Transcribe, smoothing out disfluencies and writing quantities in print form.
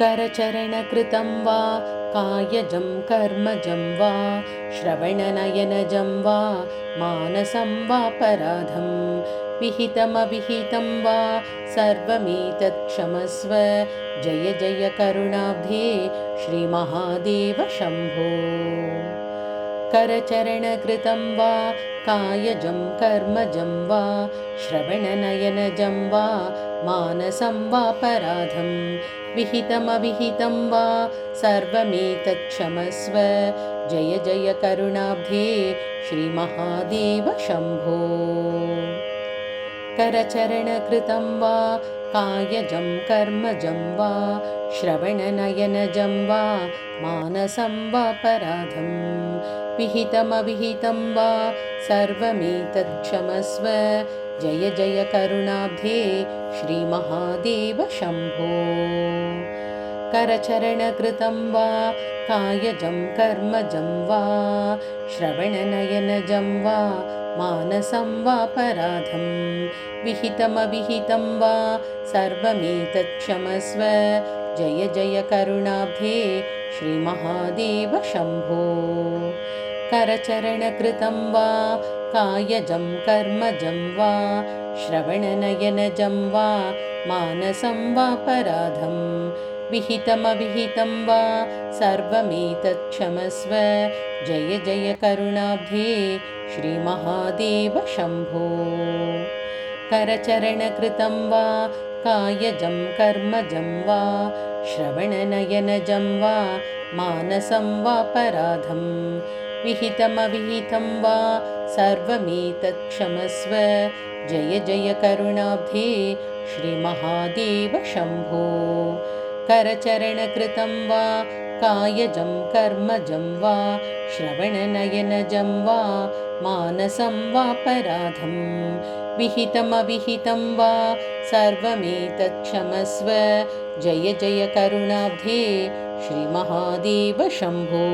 करचरणकृतं वा कायजं कर्मजं वा श्रवणनयनजं वा मानसं वापराधं विहितमविहितं वा सर्वमेतत् क्षमस्व जय जय करुणाब्धे श्रीमहादेव शम्भो। करचरणकृतं वा कायजं कर्मजं वा श्रवणनयनजं वा मानसं वापराधं विहितमविहितं वा सर्वमेतत् क्षमस्व जय जय करुणाब्धे श्रीमहादेव शम्भो। करचरणकृतं वा कायजं कर्मजं वा श्रवणनयनजं वा मानसं वापराधं विहितमविहितं वा सर्वमेतत् क्षमस्व जय जय करुणाब्धे श्रीमहादेव शम्भो। करचरणकृतं वा कायजं कर्मजं वा श्रवणनयनजं वा मानसं वापराधं विहितमविहितं वा सर्वमेतत् क्षमस्व जय जय करुणाब्धे श्रीमहादेव शम्भो। करचरणकृतं वा कायजं कर्मजं वा श्रवणनयनजं वा मानसं वापराधं विहितमविहितं वा सर्वमेतत् क्षमस्व जय जय करुणाब्धे श्रीमहादेव शम्भो। करचरणकृतं वा कायजं कर्मजं वा श्रवणनयनजं वा मानसं वापराधं विहितमविहितं वा सर्वमेतत् क्षमस्व जय जय करुणाब्धे श्रीमहादेव शम्भो। करचरणकृतं वा कायजं कर्मजं वा श्रवणनयनजं वा मानसं वापराधं विहितमविहितं वा सर्वमेतत् क्षमस्व जय जय करुणाब्धे श्रीमहादेव शम्भो।